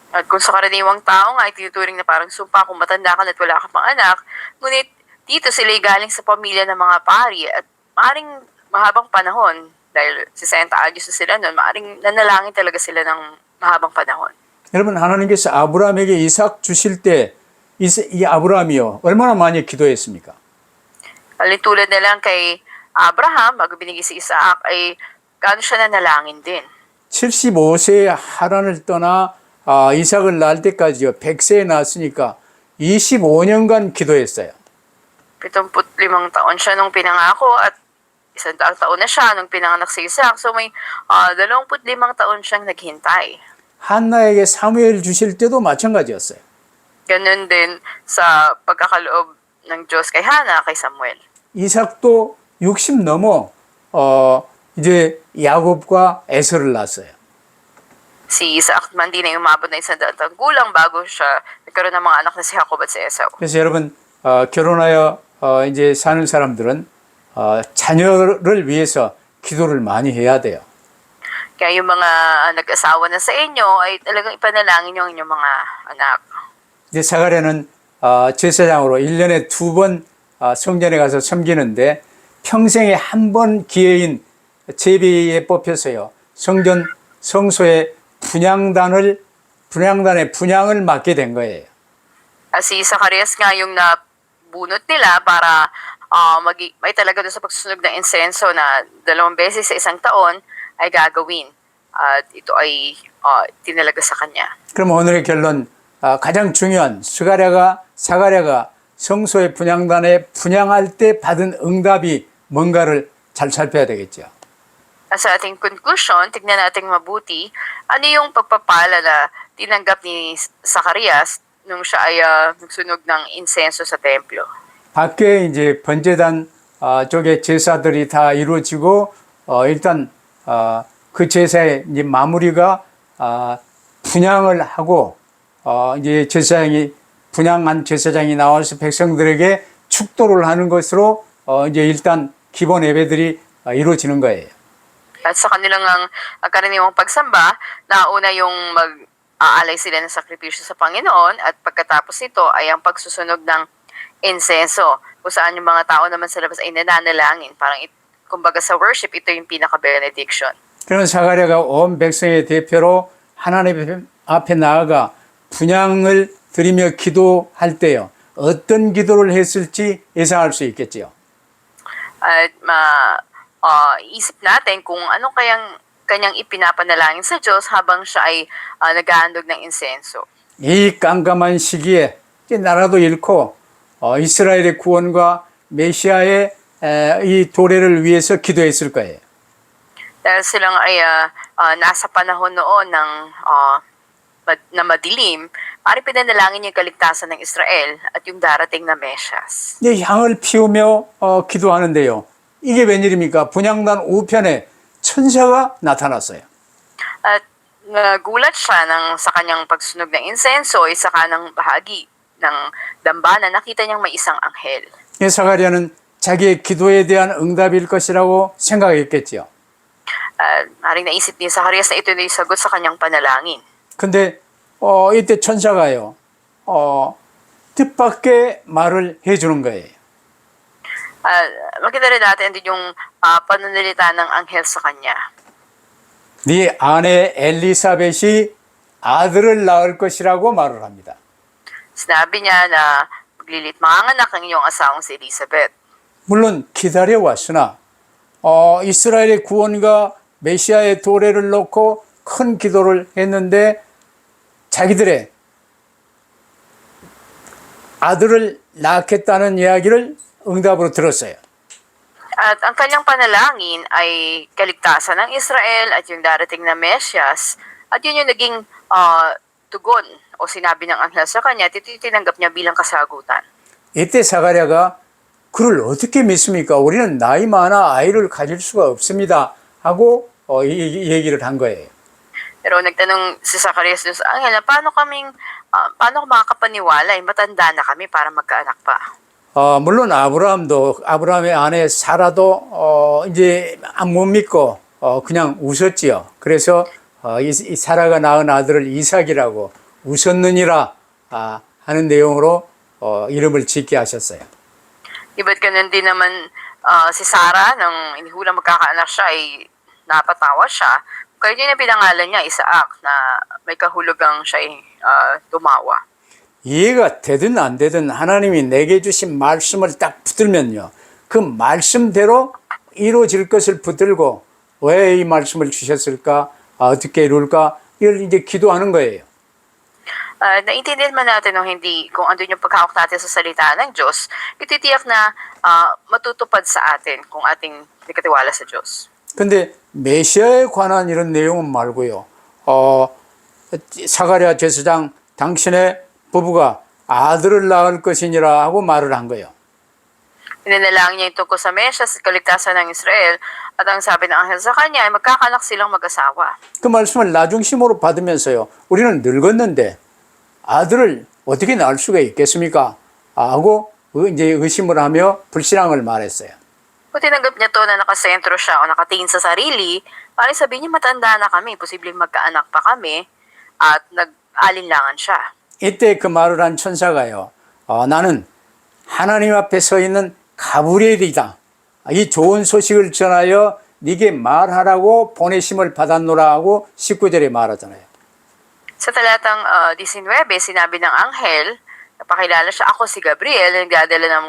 At kung sa karaniwang tao nga ay tinuturing na parang sumpa kung matanda ka at wala ka pang anak, ngunit dito sila'y galing sa pamilya ng mga pari at maaaring mahabang panahon, dahil 60 anyos na sila noon, maaaring nanalangin talaga sila ng mahabang panahon. 여러분, 하나님께서 아브라함에게 이삭 주실 때 이 아브라함이요, 얼마나 많이 기도했습니까? Tulad na lang kay Abraham, bago binigay si Isaac, ay gaano siya nanalangin din. 75세에 하란을 떠나 이삭을 낳을 때까지요, 100세에 낳았으니까 25년간 기도했어요. 75 taon siya nung pinangako at 100 taon na siya nung pinanganak si Isaac. So may 25 taon siyang naghintay. 한나에게 사무엘 주실 때도 마찬가지였어요. Ganun din sa pagkakaloob ng Diyos kay Hannah, kay Samuel. 이삭도 60 넘어 이제 야곱과 에서를 낳았어요. Si Isaac man din ay umabot na 100 gulang bago siya nagkaroon ng mga anak na si Jacob at si Esau. 그래서 여러분 결혼하여 이제 사는 사람들은 자녀를 위해서 기도를 많이 해야 돼요. Kaya yung mga nag-asawa na sa inyo ay talagang ipanalangin yung inyong mga anak. 이제 사가랴는 제사장으로 1년에 2번 성전에 가서 섬기는데 평생에 한 번 기회인 제비에 뽑혀서요. 성소의 분양단의 분양을 맡게 된 거예요. Si Zacarias nga yung nabunot nila para may talaga doon sa pagsusunog ng insenso na 2 beses sa isang taon ay gagawin. At ito ay tinalaga sa kanya. 그럼 오늘의 결론 가장 중요한 사가랴가 성소의 분양단에 분양할 때 받은 응답이 뭔가를 잘 살펴야 되겠죠. Sa ating conclusion, tignan natin mabuti ano yung pagpapala na tinanggap ni Zacarias nung siya ay nagsunog ng insenso sa templo. 밖에 이제 번제단 쪽에 제사들이 다 이루어지고 일단 그 제사의 이제 마무리가 분양을 하고 이제 분양한 제사장이 나와서 백성들에게 축도를 하는 것으로 이제 일단 기본 예배들이 이루어지는 거예요. At sa kanilang karaniwang pagsamba, nauna yung mag-aalay sila ng sakripisyo sa Panginoon at pagkatapos nito ay ang pagsusunog ng insenso kung saan yung mga tao naman sa labas ay nananalangin. Parang kumbaga sa worship, ito yung pinaka-benediction. 그런 사가랴가 온 백성의 대표로 하나님 앞에 나아가 분향을 드리며 기도할 때요. 어떤 기도를 했을지 예상할 수 있겠지요. At isip natin kung ano kanyang ipinapanalangin sa Diyos habang siya ay nag-aandog ng insenso. 이 깜깜한 시기에 이제 나라도 잃고 이스라엘의 구원과 메시아의 이 도래를 위해서 기도했을 거예요. Dahil silang ay nasa panahon noon na madilim, parang pinanalangin yung kaligtasan ng Israel at yung darating na Mesyas. 이제 향을 피우며 기도하는데요. 이게 웬일입니까? 분향단 우편에 천사가 나타났어요. At nagulat siya sa kanyang pagsunog ng insenso ay sa kanang bahagi ng dambana nakita niyang may isang anghel. 사가랴는 자기의 기도에 대한 응답일 것이라고 생각했겠지요. Maring naisip ni Zacarias na ito na yung sagot sa kanyang panalangin. 근데 이때 천사가요. 뜻밖의 말을 해주는 거예요. Makita rin natin din yung pananalita ng anghel sa kanya. 네 아내 엘리사벳이 아들을 낳을 것이라고 말을 합니다. Sinabi niya na manganganak ang iyong asawang si Elizabeth. 물론 기다려 왔으나 이스라엘의 구원과 메시아의 도래를 놓고 큰 기도를 했는데 자기들의 아들을 낳겠다는 이야기를 응답으로 들었어요. At ang kanyang panalangin ay kaligtasan ng Israel at yung darating na Mesyas. At yun yung naging tugon o sinabi ng anghel sa kanya at ito yung tinanggap niya bilang kasagutan. 이때 사가랴가 그를 어떻게 믿습니까? 우리는 나이 많아 아이를 가질 수가 없습니다. 하고 이 얘기를 한 거예요. Pero nagtanong si Zacarias dun sa anghel na paano ko makakapaniwala? Matanda na kami para magkaanak pa. 물론 아브라함의 아내 사라도 이제 못 믿고 그냥 웃었지요. 그래서 이 사라가 낳은 아들을 이삭이라고 웃었느니라 하는 내용으로 이름을 짓게 하셨어요. Iba't ganun din naman si Sarah nang inihulang magkakaanak siya ay napatawa siya. Kaya yun ang pinangalan niya, Isaac, na may kahulugang siya ay tumawa. 이해가 되든 안 되든 하나님이 내게 주신 말씀을 딱 붙들면요. 그 말씀대로 이루어질 것을 붙들고 왜 이 말씀을 주셨을까? 어떻게 이룰까? 이걸 이제 기도하는 거예요. Naintindihan man natin o hindi kung andun yung paghawak natin sa salita ng Diyos, ititiyak na matutupad sa atin kung ating nakatiwala sa Diyos. 근데 메시아에 관한 이런 내용은 말고요. 사가랴 제사장 당신의 부부가 아들을 낳을 것이니라 하고 말을 한 거예요. Ininalangin niya yung tungkol sa Mesyas at kaligtasan ng Israel at ang sabi ng anghel sa kanya ay magkakanak silang mag-asawa. 그 말씀을 나중심으로 받으면서요. 우리는 늙었는데 아들을 어떻게 낳을 수가 있겠습니까? 하고 이제 의심을 하며 불신앙을 말했어요. Kung tinanggap niya to na nakasentro siya o nakatingin sa sarili, parang sabihin niya matanda na kami, posibleng magkaanak pa kami at nag-alinlangan siya. 이때 그 말을 한 천사가요. 나는 하나님 앞에 서 있는 가브리엘이다. 이 좋은 소식을 전하여 네게 말하라고 보내심을 받았노라 하고 19절에 말하잖아요. Sa talatang 19, sinabi ng anghel, napakilala siya, ako si Gabriel, nagdadala ng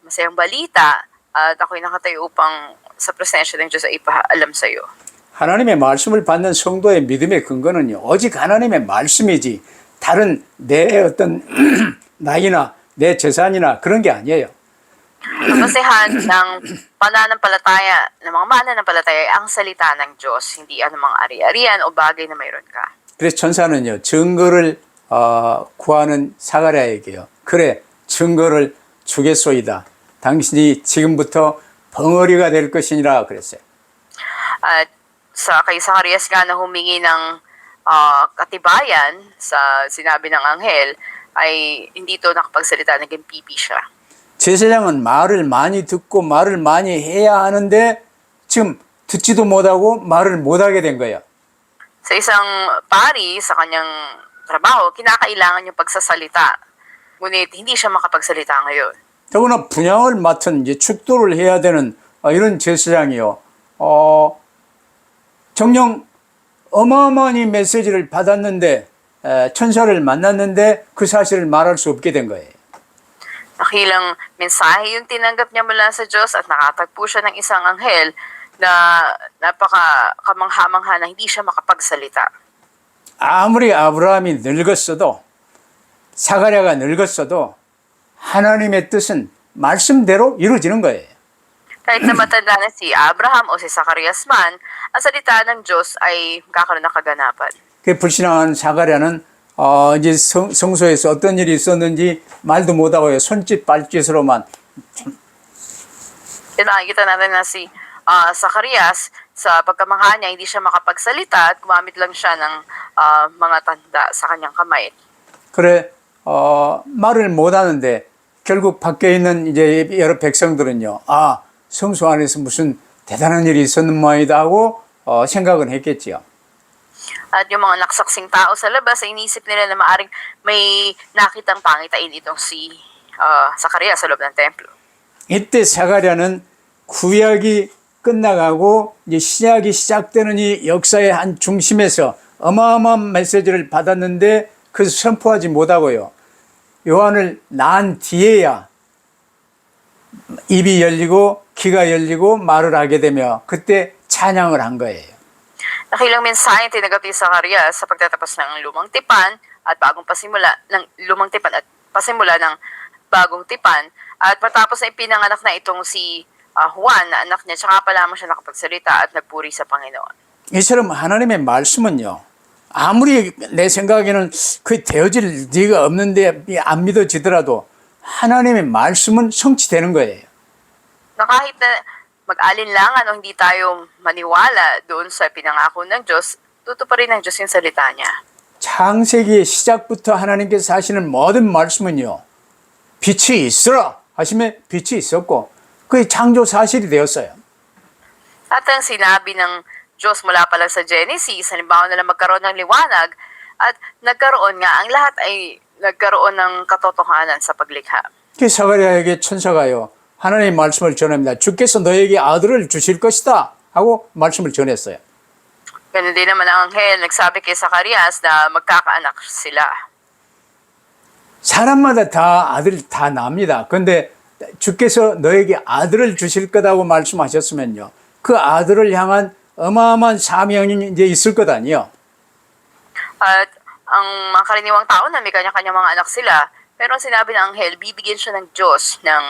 masayang balita at ako'y nakatayo upang sa presensya ng Diyos ay ipaalam sa iyo. 하나님의 말씀을 받는 성도의 믿음의 근거는요. 오직 하나님의 말씀이지 다른 내 어떤 나이나 내 재산이나 그런 게 아니에요. Ang basehan ng pananampalataya, ng mga mananampalataya ay ang salita ng Diyos, hindi anumang ari-arian o bagay na mayroon ka. 그래서 천사는요. 증거를 구하는 사가랴에게요. 그래 증거를 주겠소이다. 당신이 지금부터 벙어리가 될 것이니라 그랬어요. At sa kay Zacarias nga na humingi ng katibayan sa sinabi ng anghel, ay hindi to nakapagsalita, naging pipi siya. 제사장은 말을 많이 듣고 말을 많이 해야 하는데 지금 듣지도 못하고 말을 못하게 된 거예요. Sa isang pari, sa kanyang trabaho, kinakailangan yung pagsasalita. Ngunit hindi siya makapagsalita ngayon. 더구나 분양을 맡은 이제 축도를 해야 되는 이런 제사장이요. 정녕 어마어마한 이 메시지를 받았는데 천사를 만났는데 그 사실을 말할 수 없게 된 거예요. Nakilang mensahe yung tinanggap niya mula sa Diyos at nakatagpo siya ng isang anghel na napaka-kamangha-mangha na hindi siya makapagsalita. 아무리 아브라함이 늙었어도 사가랴가 늙었어도 하나님의 뜻은 말씀대로 이루어지는 거예요. Kahit na matanda na si Abraham o si Zacarias man, ang salita ng Diyos ay magkakaroon ng kaganapan. 그 불신앙한 사가랴는 이제 성소에서 어떤 일이 있었는지 말도 못하고요. 손짓 발짓으로만. Nakikita natin na si Zacarias, sa pagkamangha niya, hindi siya makapagsalita at gumamit lang siya ng mga tanda sa kanyang kamay. 그래 말을 못하는데 결국 밖에 있는 이제 여러 백성들은요. 성소 안에서 무슨 대단한 일이 있었는 모양이다 하고 생각은 했겠지요. At yung mga naksaksing tao sa labas, ay inisip nila na maaring may nakitang pangitain itong si Zacarias sa loob ng templo. 이때 사가랴는 구약이 끝나가고 이제 신약이 시작되는 이 역사의 한 중심에서 어마어마한 메시지를 받았는데 그래서 선포하지 못하고요. 요한을 낳은 뒤에야 입이 열리고 귀가 열리고 말을 하게 되며 그때 찬양을 한 거예요. Nakilang mensahe tinanggap ni Zacarias sa pagtatapos ng lumang tipan at pasimula ng bagong tipan at matapos na ipinanganak na itong si Juan na anak niya, tsaka pa lamang siya nakapagsalita at nagpuri sa Panginoon. 이처럼 하나님의 말씀은요. 아무리 내 생각에는 그 되어질 리가 없는데 안 믿어지더라도 하나님의 말씀은 성취되는 거예요. Na kahit na mag-alinlangan o hindi tayo maniwala doon sa pinangako ng Diyos, tutuparin ng Diyos yung salita niya. 창세기의 시작부터 하나님께서 하시는 모든 말씀은요. 빛이 있어라 하시면 빛이 있었고 그게 창조 사실이 되었어요. At ang sinabi ng Diyos mula pa lang sa Genesis, halimbawa na lang magkaroon ng liwanag, at nagkaroon nga, ang lahat ay nagkaroon ng katotohanan sa paglikha. 그 사가랴에게 천사가요. 하나님의 말씀을 전합니다. 주께서 너에게 아들을 주실 것이다 하고 말씀을 전했어요. Ganun din naman ang anghel, nagsabi kay Zacarias na magkakaanak sila. 사람마다 다 아들 다 납니다. 그런데 주께서 너에게 아들을 주실 거다고 말씀하셨으면요. 그 아들을 향한 어마어마한 사명이 이제 있을 것 아니에요. At ang mga karaniwang tao na may kanya-kanya mga anak sila, pero ang sinabi ng anghel, bibigyan siya ng Diyos ng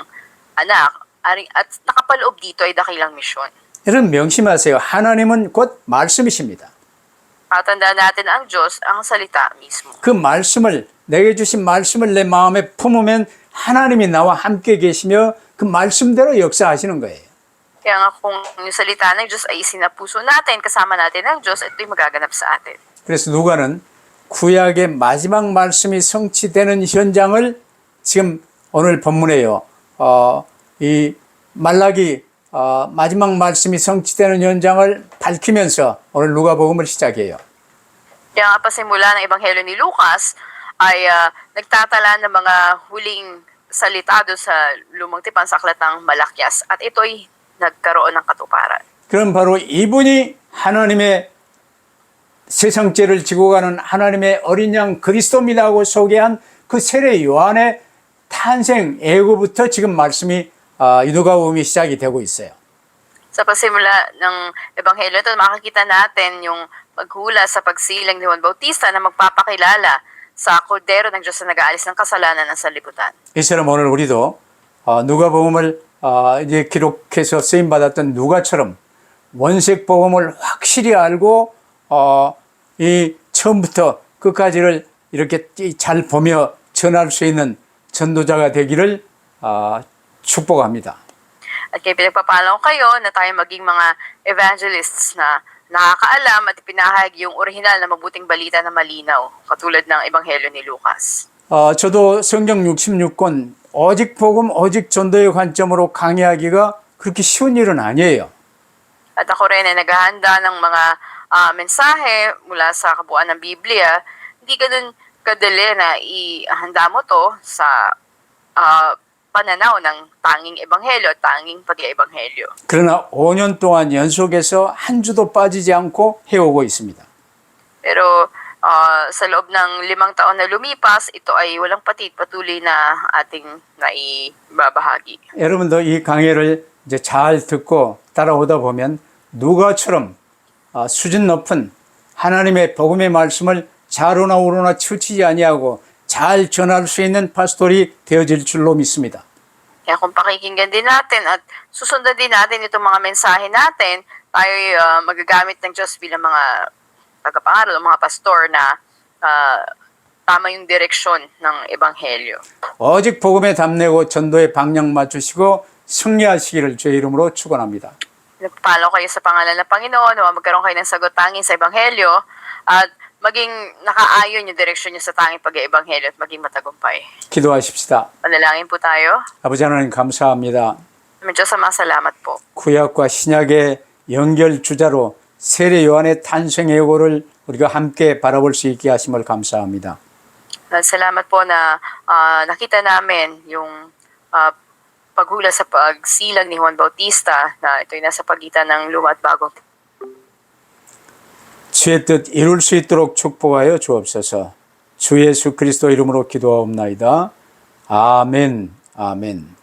anak at nakapaloob dito ay dakilang misyon. 여러분 명심하세요. 하나님은 곧 말씀이십니다. Tandaan natin ang Diyos, ang salita mismo. 그 말씀을 내게 주신 말씀을 내 마음에 품으면 하나님이 나와 함께 계시며 그 말씀대로 역사하시는 거예요. Kaya nga kung yung salita ng Diyos ay isinapuso natin, kasama natin ng Diyos, ito'y magaganap sa atin. 그래서 누가는 구약의 마지막 말씀이 성취되는 현장을 지금 오늘 본문에요. 이 말라기 마지막 말씀이 성취되는 현장을 밝히면서 오늘 누가복음을 시작해요. Kaya nga pasimula ng Ebanghelyo ni Lucas ay nagtatala ng mga huling salita doon sa lumang tipan sa aklat ng Malakyas at ito'y nagkaroon ng katuparan. 그럼 바로 이분이 하나님의 세상죄를 지고 가는 하나님의 어린 양 그리스도입니다고 소개한 그 세례 요한의 탄생 애고부터 지금 말씀이 누가복음이 시작이 되고 있어요. Sa pasimula ng Ebanghelyo ito, makikita natin yung paghula sa pagsilang ni Juan Bautista na magpapakilala sa kordero ng Diyos na nag-aalis ng kasalanan ng sanlibutan. 이처럼 오늘 우리도 누가복음을 이제 기록해서 쓰임 받았던 누가처럼 원색 복음을 확실히 알고 이 처음부터 끝까지를 이렇게 잘 보며 전할 수 있는 전도자가 되기를 축복합니다. At kaya pinagpapalaw kayo na tayo maging mga evangelists na nakakaalam at ipinahayag yung orihinal na mabuting balita na malinaw, katulad ng Ebanghelyo ni Lucas. 저도 성경 66권 오직 복음, 오직 전도의 관점으로 강의하기가 그렇게 쉬운 일은 아니에요. At ako rin ay naghahanda ng mga mensahe mula sa kabuuan ng Biblia. Hindi ganun kadali na ihanda mo to sa pananaw ng tanging ebanghelyo at tanging pag-iebanghelyo. 그러나 5년 동안 연속해서 한 주도 빠지지 않고 해오고 있습니다. Pero sa loob ng 5 taon na lumipas, ito ay walang patid, patuloy na ating naibabahagi. 여러분도 이 강의를 이제 잘 듣고 따라오다 보면 누가처럼 수준 높은 하나님의 복음의 말씀을 좌로나 우로나 치우치지 아니하고 잘 전할 수 있는 파스토리 되어질 줄로 믿습니다. Kaya kung pakikinggan din natin at susundan din natin itong mga mensahe natin, tayo magagamit ng Diyos bilang mga tagapangaral o mga pastor na tama yung direksyon ng Ebanghelyo. 오직 복음에 담내고 전도에 방향 맞추시고 승리하시기를 주의 이름으로 축원합니다. Nagpapalo kayo sa pangalan ng Panginoon, magkaroon kayo ng sagot tanging sa Ebanghelyo at maging nakaayon yung direksyon niyo sa tanging pag-iebanghelyo at maging matagumpay. 기도하십시다. Panalangin po tayo. 아버지 하나님 감사합니다. Diyos ama, salamat po. 구약과 신약의 연결 주자로 세례 요한의 탄생의 예고를 우리가 함께 바라볼 수 있게 하심을 감사합니다. Salamat po na nakita namin yung paghula sa pagsilang ni Juan Bautista na ito'y nasa pagitan ng luma at bagong. 주의 뜻 이룰 수 있도록 축복하여 주옵소서. 주 예수 그리스도 이름으로 기도하옵나이다. 아멘. 아멘.